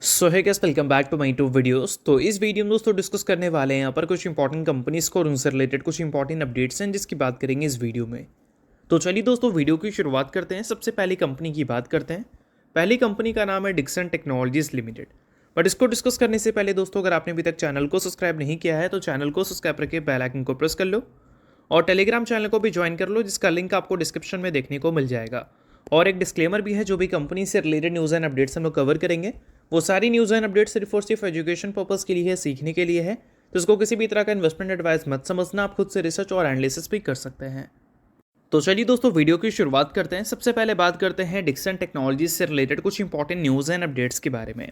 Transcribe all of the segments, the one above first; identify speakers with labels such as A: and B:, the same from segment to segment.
A: So hi guys, welcome back to my two videos. तो इस video में दोस्तों डिस्कस करने वाले हैं यहाँ पर कुछ इंपॉर्टेंट कंपनीज को और उनसे रिलेटेड कुछ इंपॉर्टेंट अपडेट्स हैं जिसकी बात करेंगे इस वीडियो में। तो चलिए दोस्तों वीडियो की शुरुआत करते हैं। सबसे पहली कंपनी की बात करते हैं। पहली कंपनी का नाम है डिक्सन टेक्नोलॉजीज लिमिटेड। बट इसको डिस्कस करने से पहले दोस्तों, अगर आपने अभी तक चैनल को सब्सक्राइब नहीं किया है तो चैनल को सब्सक्राइब करके बेल आइकन को प्रेस कर लो और टेलीग्राम चैनल को भी ज्वाइन कर लो, जिसका लिंक आपको डिस्क्रिप्शन में देखने को मिल जाएगा। और एक डिस्क्लेमर भी है, जो भी कंपनी से रिलेटेड न्यूज़ एंड अपडेट्स हम लोग कवर करेंगे वो सारी न्यूज़ एंड अपडेट्स सिर्फ और सिर्फ एजुकेशन पर्पस के लिए है, सीखने के लिए है। तो इसको किसी भी तरह का इन्वेस्टमेंट एडवाइस मत समझना, आप खुद से रिसर्च और एनालिसिस भी कर सकते हैं। तो चलिए दोस्तों वीडियो की शुरुआत करते हैं। सबसे पहले बात करते हैं डिक्सन टेक्नोलॉजीज से रिलेटेड कुछ इंपॉर्टेंट न्यूज़ एंड अपडेट्स के बारे में।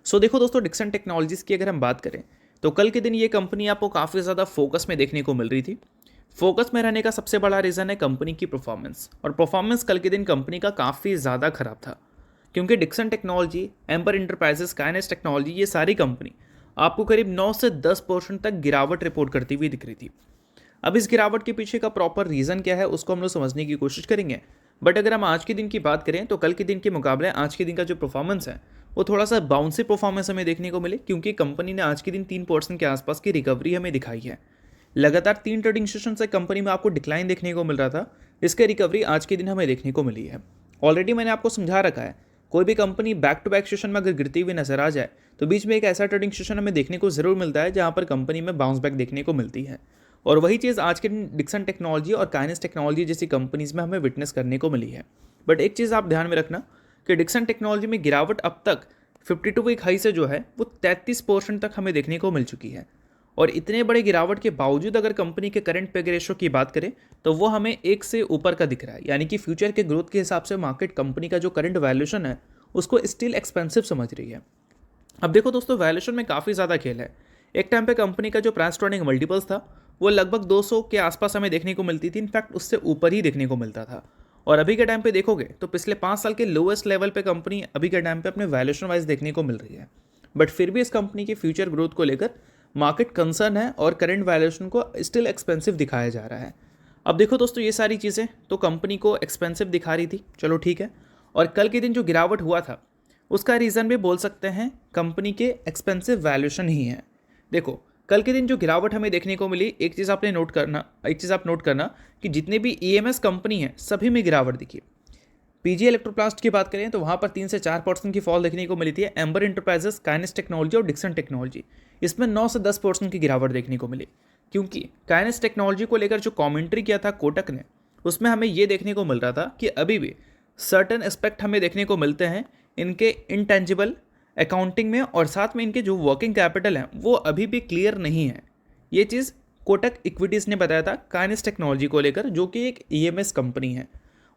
A: सो देखो दोस्तों, डिक्सन टेक्नोलॉजीज की अगर हम बात करें तो कल के दिन ये कंपनी आपको काफ़ी ज़्यादा फोकस में देखने को मिल रही थी। फोकस में रहने का सबसे बड़ा रीज़न है कंपनी की परफॉर्मेंस, और परफॉर्मेंस कल के दिन कंपनी का काफ़ी ज़्यादा खराब था, क्योंकि Dixon technology, Amber enterprises, Kaynes technology, ये सारी कंपनी आपको करीब 9 से 10% तक गिरावट रिपोर्ट करती हुई दिख रही थी। अब इस गिरावट के पीछे का प्रॉपर रीज़न क्या है उसको हम लोग समझने की कोशिश करेंगे। बट अगर हम आज के दिन की बात करें तो कल के दिन के मुकाबले आज के दिन का जो परफॉर्मेंस है वो थोड़ा सा बाउंसी परफॉर्मेंस हमें देखने को मिले, क्योंकि कंपनी ने आज के दिन 3% के आसपास की रिकवरी हमें दिखाई है। लगातार 3 ट्रेडिंग सेशन से कंपनी में आपको डिक्लाइन देखने को मिल रहा था, इसके रिकवरी आज के दिन हमें देखने को मिली है। ऑलरेडी मैंने आपको समझा रखा है, कोई भी company back to back session में अगर गिरती हुई नजर आ जाए तो बीच में एक ऐसा ट्रेडिंग सेशन हमें देखने को जरूर मिलता है जहां पर कंपनी में बाउंस बैक देखने को मिलती है। और वही चीज़ आज के दिन डिक्सन टेक्नोलॉजी और काइनेस टेक्नोलॉजी जैसी कंपनीज में हमें विटनेस करने को मिली है। बट एक चीज़ आप ध्यान में रखना कि डिक्सन टेक्नोलॉजी में गिरावट अब तक 52 वीक हाई से जो है वो 33% तक हमें देखने को मिल चुकी है। और इतने बड़े गिरावट के बावजूद अगर कंपनी के करंट पे रेशो की बात करें तो वो हमें 1 से ऊपर का दिख रहा है, यानी कि फ्यूचर के ग्रोथ के हिसाब से मार्केट कंपनी का जो करंट वैल्यूएशन है उसको स्टिल एक्सपेंसिव समझ रही है। अब देखो दोस्तों, वैल्यूएशन में काफ़ी ज़्यादा खेल है। एक टाइम पे कंपनी का जो प्राइस टू अर्निंग मल्टीपल्स था वो लगभग 200 के आसपास हमें देखने को मिलती थी, इनफैक्ट उससे ऊपर ही देखने को मिलता था। और अभी के टाइम पे देखोगे तो पिछले 5 साल के लोएस्ट लेवल पे कंपनी अभी के टाइम पे अपने वैल्यूएशन वाइज देखने को मिल रही है। बट फिर भी इस कंपनी की फ्यूचर ग्रोथ को लेकर मार्केट कंसर्न है और करंट वैल्यूएशन को स्टिल एक्सपेंसिव दिखाया जा रहा है। अब देखो दोस्तों, ये सारी चीज़ें तो कंपनी को एक्सपेंसिव दिखा रही थी, चलो ठीक है। और कल के दिन जो गिरावट हुआ था उसका रीज़न भी बोल सकते हैं कंपनी के एक्सपेंसिव वैल्यूएशन ही है। देखो, कल के दिन जो गिरावट हमें देखने को मिली, एक चीज़ आप नोट करना कि जितने भी ईएमएस कंपनी हैं सभी में गिरावट दिखी। पीजी इलेक्ट्रोप्लास्ट की बात करें तो वहाँ पर 3 से 4% की फॉल देखने को मिली थी। एम्बर इंटरप्राइजेस, काइनेस टेक्नोलॉजी और डिक्सन टेक्नोलॉजी, इसमें 9 से 10% की गिरावट देखने को मिली, क्योंकि काइनेस टेक्नोलॉजी को लेकर जो कमेंट्री किया था कोटक ने उसमें हमें ये देखने को मिल रहा था कि अभी भी सर्टन एस्पेक्ट हमें देखने को मिलते हैं इनके इंटेंजिबल अकाउंटिंग में, और साथ में इनके जो वर्किंग कैपिटल हैं वो अभी भी क्लियर नहीं है। ये चीज़ कोटक इक्विटीज़ ने बताया था काइनेस टेक्नोलॉजी को लेकर, जो कि एक ईएमएस कंपनी है।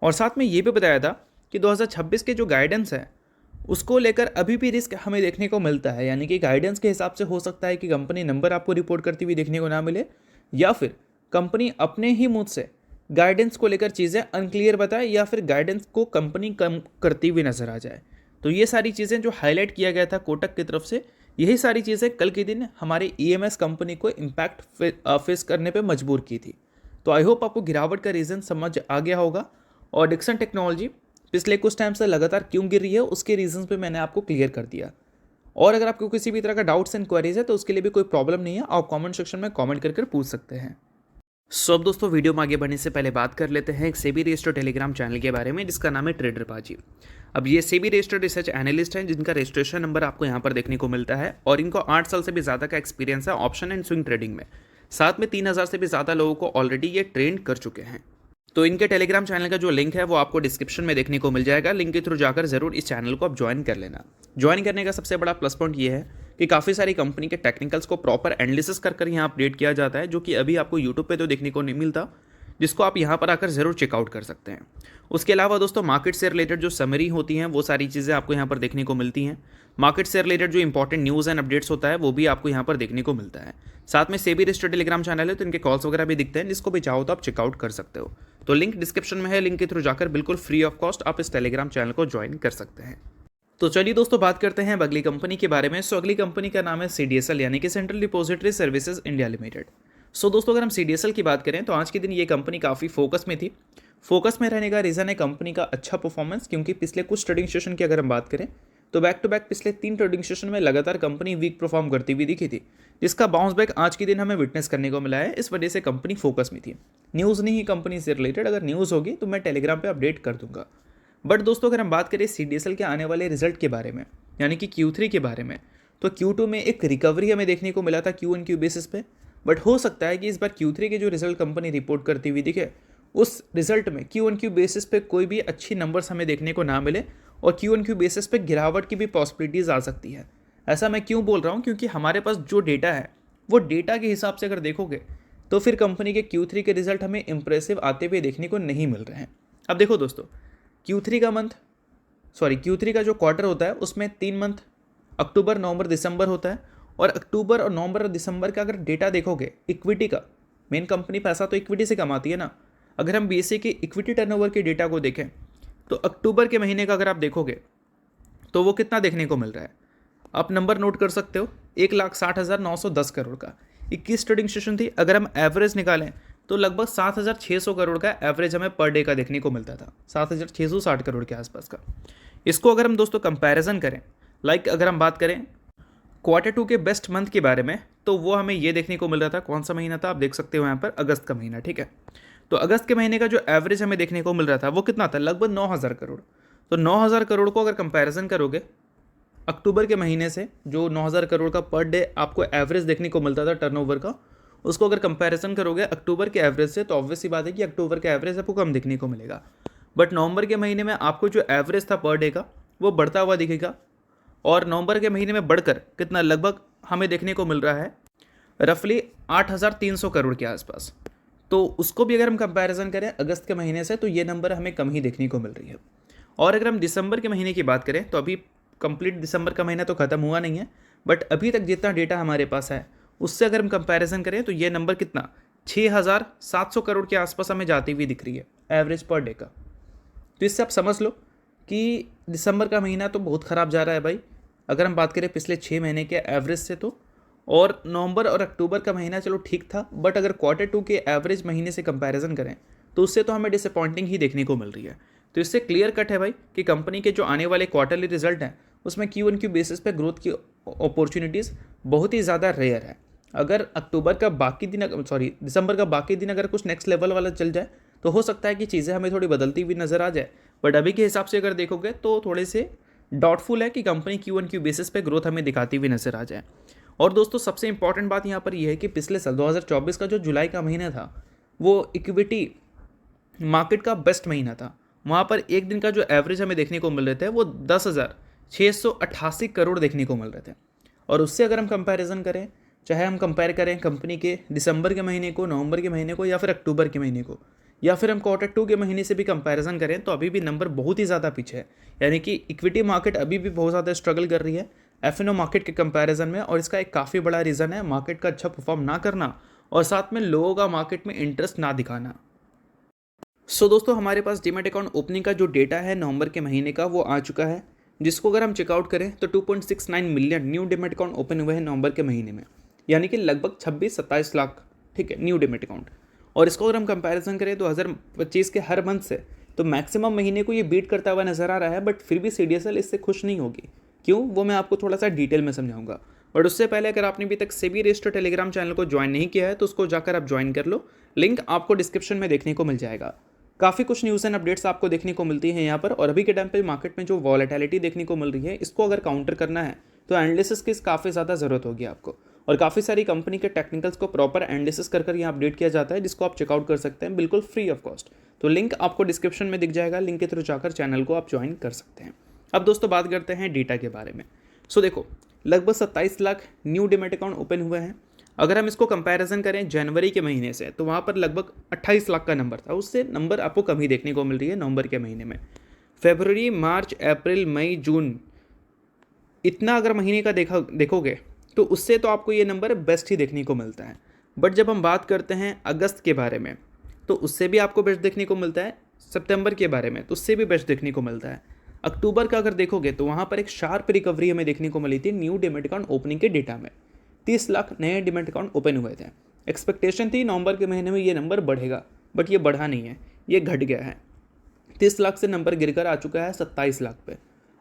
A: और साथ में ये भी बताया था कि 2026 के जो गाइडेंस है उसको लेकर अभी भी रिस्क हमें देखने को मिलता है, यानी कि गाइडेंस के हिसाब से हो सकता है कि कंपनी नंबर आपको रिपोर्ट करती हुई देखने को ना मिले, या फिर कंपनी अपने ही मुंह से गाइडेंस को लेकर चीज़ें अनक्लियर बताए, या फिर गाइडेंस को कंपनी कम करती हुई नजर आ जाए। तो ये सारी चीज़ें जो हाईलाइट किया गया था कोटक की तरफ से, यही सारी चीज़ें कल के दिन हमारे ईएमएस कंपनी को इम्पैक्ट फेस करने पे मजबूर की थी। तो आई होप आपको गिरावट का रीज़न समझ आ गया होगा, और डिक्सन टेक्नोलॉजी पिछले कुछ टाइम से लगातार क्यों गिर रही है उसके रीजंस पे मैंने आपको क्लियर कर दिया। और अगर आपको किसी भी तरह का डाउट्स एंड क्वेरीज है तो उसके लिए भी कोई प्रॉब्लम नहीं है, आप कमेंट सेक्शन में कमेंट कर पूछ सकते हैं। सो अब दोस्तों, वीडियो में आगे बढ़ने से पहले बात कर लेते हैं एक सेबी रजिस्टर्ड टेलीग्राम चैनल के बारे में जिसका नाम है ट्रेडर बाजी। अब ये सेबी रजिस्टर्ड रिसर्च एनालिस्ट हैं जिनका रजिस्ट्रेशन नंबर आपको यहाँ पर देखने को मिलता है, और इनको 8 साल से भी ज़्यादा का एक्सपीरियंस है ऑप्शन एंड स्विंग ट्रेडिंग में। साथ में 3000 से भी ज़्यादा लोगों को ऑलरेडी ये ट्रेन कर चुके हैं। तो इनके टेलीग्राम चैनल का जो लिंक है वो आपको डिस्क्रिप्शन में देखने को मिल जाएगा। लिंक के थ्रू जाकर जरूर इस चैनल को आप ज्वाइन कर लेना। ज्वाइन करने का सबसे बड़ा प्लस पॉइंट ये है कि काफ़ी सारी कंपनी के टेक्निकल्स को प्रॉपर एनालिसिस कर यहाँ अपडेट किया जाता है, जो कि अभी आपको यूट्यूब पे तो देखने को नहीं मिलता, जिसको आप यहाँ पर आकर जरूर चेकआउट कर सकते हैं। उसके अलावा दोस्तों, मार्केट से रिलेटेड जो समरी होती हैं वो सारी चीज़ें आपको यहाँ पर देखने को मिलती हैं। मार्केट से रिलेटेड जो इंपॉर्टेंट न्यूज़ एंड अपडेट्स होता है वो भी आपको यहाँ पर देखने को मिलता है। साथ में सेबी रजिस्टर्ड टेलीग्राम चैनल है तो इनके कॉल्स वगैरह भी दिखते हैं, जिसको भी चाहो तो आप चेकआउट कर सकते हो। तो लिंक डिस्क्रिप्शन में है, लिंक के थ्रू जाकर बिल्कुल फ्री ऑफ कॉस्ट आप इस टेलीग्राम चैनल को ज्वाइन कर सकते हैं। तो चलिए दोस्तों, बात करते हैं अगली कंपनी के बारे में। सो अगली कंपनी का नाम है सीडीएसएल, यानी कि central depository services India limited. So दोस्तों, अगर हम सीडीएसएल की बात करें तो आज के दिन ये कंपनी काफ़ी फोकस में थी। फोकस में रहने का रीज़न है कंपनी का अच्छा परफॉर्मेंस, क्योंकि पिछले कुछ ट्रेडिंग सेशन की अगर हम बात करें तो बैक टू बैक पिछले 3 ट्रेडिंग सेशन में लगातार कंपनी वीक परफॉर्म करती हुई दिखी थी, जिसका बाउंस बैक आज के दिन हमें विटनेस करने को मिला है। इस वजह से कंपनी फोकस में थी। न्यूज़ नहीं ही कंपनी से रिलेटेड, अगर न्यूज़ होगी तो मैं टेलीग्राम पे अपडेट कर दूंगा। बट दोस्तों अगर हम बात करें CDSL के आने वाले रिजल्ट के बारे में, यानी कि Q3 के बारे में, तो Q2 में एक रिकवरी हमें देखने को मिला था Q1Q बेसिस पे। बट हो सकता है कि इस बार Q3 के जो रिजल्ट कंपनी रिपोर्ट करती हुई दिखे, उस रिजल्ट में Q1Q बेसिस पे कोई भी अच्छी नंबर्स हमें देखने को ना मिले और Q1Q बेसिस पे गिरावट की भी पॉसिबिलिटीज़ आ सकती है। ऐसा मैं क्यों बोल रहा हूँ, क्योंकि हमारे पास जो डेटा है वो डेटा के हिसाब से अगर देखोगे तो फिर कंपनी के Q3 के रिजल्ट हमें इंप्रेसिव आते हुए देखने को नहीं मिल रहे हैं। अब देखो दोस्तों, Q3 का जो क्वार्टर होता है उसमें 3 मंथ अक्टूबर, नवंबर, दिसंबर होता है। और अक्टूबर और नवंबर और दिसंबर का अगर डेटा देखोगे इक्विटी का, मेन कंपनी पैसा तो इक्विटी से कमाती है ना। अगर हम BSE के इक्विटी टर्नओवर के डेटा को देखें तो अक्टूबर के महीने का अगर आप देखोगे तो वो कितना देखने को मिल रहा है, आप नंबर नोट कर सकते हो, 1,60,910 करोड़ का। 21 ट्रेडिंग सेशन थी, अगर हम एवरेज निकालें तो लगभग 7,600 करोड़ का एवरेज हमें पर डे का देखने को मिलता था, 7,660 करोड़ के आसपास का। इसको अगर हम दोस्तों कंपैरिजन करें, अगर हम बात करें Q2 के बेस्ट मंथ के बारे में, तो वो हमें ये देखने को मिल रहा था, कौन सा महीना था आप देख सकते हो यहाँ पर, अगस्त का महीना, ठीक है। तो अगस्त के महीने का जो एवरेज हमें देखने को मिल रहा था वो कितना था, लगभग 9,000 करोड़। तो 9,000 करोड़ को अगर कंपैरिजन करोगे अक्टूबर के महीने से, जो 9,000 करोड़ का पर डे आपको एवरेज देखने को मिलता था टर्नओवर का, उसको अगर कंपैरिजन करोगे अक्टूबर के एवरेज से, तो ऑब्वियस सी बात है कि अक्टूबर का एवरेज आपको कम देखने को मिलेगा। बट नवंबर के महीने में आपको जो एवरेज था पर डे का वो बढ़ता हुआ दिखेगा, और नवंबर के महीने में बढ़कर कितना लगभग हमें देखने को मिल रहा है रफली 8,300 करोड़ के आसपास। तो उसको भी अगर हम कंपैरिजन करें अगस्त के महीने से, तो ये नंबर हमें कम ही देखने को मिल रही है। और अगर हम दिसंबर के महीने की बात करें तो अभी कंप्लीट दिसंबर का महीना तो ख़त्म हुआ नहीं है, बट अभी तक जितना डेटा हमारे पास है उससे अगर हम कंपैरिजन करें तो ये नंबर कितना 6,700 करोड़ के आसपास हमें जाती हुई दिख रही है एवरेज पर डे का। तो इससे आप समझ लो कि दिसंबर का महीना तो बहुत ख़राब जा रहा है भाई, अगर हम बात करें पिछले 6 महीने के एवरेज से तो। और नवंबर और अक्टूबर का महीना चलो ठीक था, बट अगर Q2 के एवरेज महीने से कंपैरिजन करें तो उससे तो हमें डिसअपॉइंटिंग ही देखने को मिल रही है। तो इससे क्लियर कट है भाई कि कंपनी के जो आने वाले क्वार्टरली रिजल्ट हैं उसमें Q1Q बेसिस पे ग्रोथ की अपॉर्चुनिटीज़ बहुत ही ज़्यादा रेयर है। अगर दिसंबर का बाकी दिन अगर कुछ नेक्स्ट लेवल वाला चल जाए तो हो सकता है कि चीज़ें हमें थोड़ी बदलती हुई नज़र आ जाए, बट अभी के हिसाब से अगर देखोगे तो थोड़े से डाउटफुल है कि कंपनी Q1Q बेसिस पे ग्रोथ हमें दिखाती हुई नजर आ जाए। और दोस्तों सबसे इंपॉर्टेंट बात यहाँ पर यह है कि पिछले साल 2024 का जो जुलाई का महीना था वो इक्विटी मार्केट का बेस्ट महीना था। वहाँ पर एक दिन का जो एवरेज हमें देखने को मिल रहे थे वो 10,688 करोड़ देखने को मिल रहे थे। और उससे अगर हम कंपैरिजन करें, चाहे हम कंपेयर करें कंपनी के दिसंबर के महीने को, नवंबर के महीने को, या फिर अक्टूबर के महीने को, या फिर हम Q2 के महीने से भी कंपैरिजन करें, तो अभी भी नंबर बहुत ही ज़्यादा पीछे है। यानी कि इक्विटी मार्केट अभी भी बहुत ज़्यादा स्ट्रगल कर रही है F&O मार्केट के कंपैरिजन में, और इसका एक काफ़ी बड़ा रीज़न है मार्केट का अच्छा परफॉर्म ना करना और साथ में लोगों का मार्केट में इंटरेस्ट ना दिखाना। सो दोस्तों हमारे पास डीमैट अकाउंट ओपनिंग का जो डेटा है नवंबर के महीने का वो आ चुका है, जिसको अगर हम चेकआउट करें तो 2.69 million new demat account open हुए हैं नवंबर के महीने में, यानी कि लगभग 26-27 लाख, ठीक है, न्यू डीमैट अकाउंट। और इसको अगर हम कंपैरिजन करें 2025 के हर मंथ से, तो मैक्सिमम महीने को ये बीट करता हुआ नजर आ रहा है, बट फिर भी CDSL इससे खुश नहीं होगी। क्यों, वो मैं आपको थोड़ा सा डिटेल में समझाऊंगा। बट उससे पहले अगर आपने अभी तक सेबी रजिस्टर्ड टेलीग्राम चैनल को ज्वाइन नहीं किया है तो उसको जाकर आप ज्वाइन कर लो, लिंक आपको डिस्क्रिप्शन में देखने को मिल जाएगा। काफ़ी कुछ न्यूज़ एंड अपडेट्स आपको देखने को मिलती है यहाँ पर। और अभी के टाइम पे मार्केट में जो वॉलेटिलिटी देखने को मिल रही है, इसको अगर काउंटर करना है तो एनालिसिस की काफ़ी ज़्यादा ज़रूरत होगी आपको। और काफ़ी सारी कंपनी के टेक्निकल्स को प्रॉपर एनालिसिस कर यहाँ अपडेट किया जाता है, जिसको आप चेकआउट कर सकते हैं बिल्कुल फ्री ऑफ कॉस्ट। तो लिंक आपको डिस्क्रिप्शन में दिख जाएगा, लिंक के थ्रू जाकर चैनल को आप ज्वाइन कर सकते हैं। अब दोस्तों बात करते हैं डेटा के बारे में। सो देखो, लगभग 27 lakh new demat account open हुए हैं। अगर हम इसको कंपैरिजन करें जनवरी के महीने से, तो वहाँ पर लगभग 28 लाख का नंबर था, उससे नंबर आपको कम ही देखने को मिल रही है नवंबर के महीने में। फरवरी, मार्च, अप्रैल, मई, जून, इतना अगर महीने का देखोगे तो उससे तो आपको ये नंबर बेस्ट ही देखने को मिलता है। बट जब हम बात करते हैं अगस्त के बारे में, तो उससे भी आपको बेस्ट देखने को मिलता है। सितंबर के बारे में तो उससे भी बेस्ट देखने को मिलता है। अक्टूबर का अगर देखोगे तो वहाँ पर एक शार्प रिकवरी हमें देखने को मिली थी न्यू डीमैट अकाउंट ओपनिंग के डेटा में। 30 लाख नए डीमैट अकाउंट ओपन हुए थे। एक्सपेक्टेशन थी नवंबर के महीने में ये नंबर बढ़ेगा, बट ये बढ़ा नहीं है, ये घट गया है। 30 लाख से नंबर गिरकर आ चुका है 27 लाख पे।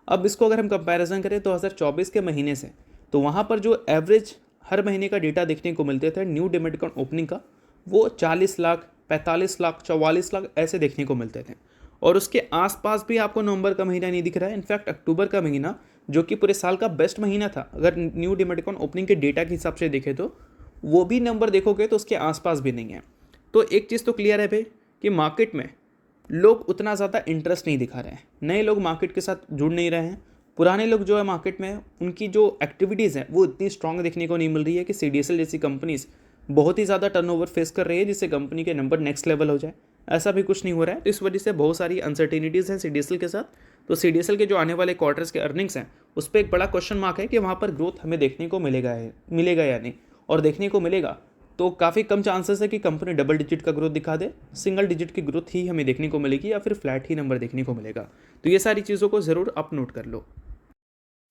A: अब इसको अगर हम कंपैरिजन करें 2024 के महीने से, तो वहाँ पर जो एवरेज हर महीने का डेटा देखने को मिलते थे न्यू डीमैट अकाउंट ओपनिंग का, वो 40 लाख, 45 लाख, 44 लाख ऐसे देखने को मिलते थे। और उसके आसपास भी आपको नवंबर का महीना नहीं दिख रहा है। इनफैक्ट अक्टूबर का महीना, जो कि पूरे साल का बेस्ट महीना था अगर न्यू डीमैट अकाउंट ओपनिंग के डेटा के हिसाब से देखें, तो वो भी नंबर देखोगे तो उसके आसपास भी नहीं है। तो एक चीज़ तो क्लियर है भाई कि मार्केट में लोग उतना ज़्यादा इंटरेस्ट नहीं दिखा रहे हैं, नए लोग मार्केट के साथ जुड़ नहीं रहे हैं। पुराने लोग जो है मार्केट में, उनकी जो एक्टिविटीज़ हैं वो इतनी स्ट्रांग देखने को नहीं मिल रही है कि CDSL जैसी कंपनीज बहुत ही ज़्यादा टर्नओवर फेस कर रही है जिससे कंपनी के नंबर नेक्स्ट लेवल हो जाए। ऐसा भी कुछ नहीं हो रहा है। तो इस वजह से बहुत सारी अनसर्टेनिटीज़ हैं CDSL के साथ। तो CDSL के जो आने वाले क्वार्टर्स के अर्निंग्स हैं उस पर एक बड़ा क्वेश्चन मार्क है कि वहाँ पर ग्रोथ हमें देखने को मिलेगा या नहीं। और देखने को मिलेगा तो काफ़ी कम चांसेस है कि कंपनी डबल डिजिट का ग्रोथ दिखा दे, सिंगल डिजिट की ग्रोथ ही हमें देखने को मिलेगी या फिर फ्लैट ही नंबर देखने को मिलेगा। तो ये सारी चीज़ों को ज़रूर आप नोट कर लो।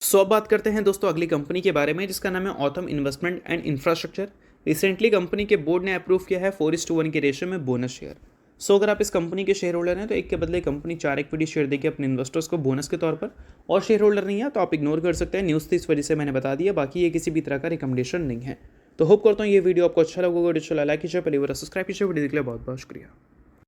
A: सो अब बात करते हैं दोस्तों अगली कंपनी के बारे में, जिसका नाम है Autham investment and infrastructure. Recently company के बोर्ड ने अप्रूव किया है 4:1 के रेशियो में बोनस शेयर। सो अगर आप इस कंपनी के शेयर होल्डर हैं तो एक के बदले कंपनी 4 इक्विटी शेयर देगी अपने इन्वेस्टर्स को बोनस के तौर पर। और शेयर होल्डर नहीं है तो आप इग्नोर कर सकते हैं, न्यूज़ थी इस वजह से मैंने बता दिया, बाकी ये किसी भी तरह का रिकमेंडेशन नहीं है। तो होप करता हूँ ये वीडियो आपको अच्छा लगा होगा। लाइक कीजिए, पहली बार सब्सक्राइब कीजिए। वीडियो के लिए बहुत बहुत शुक्रिया।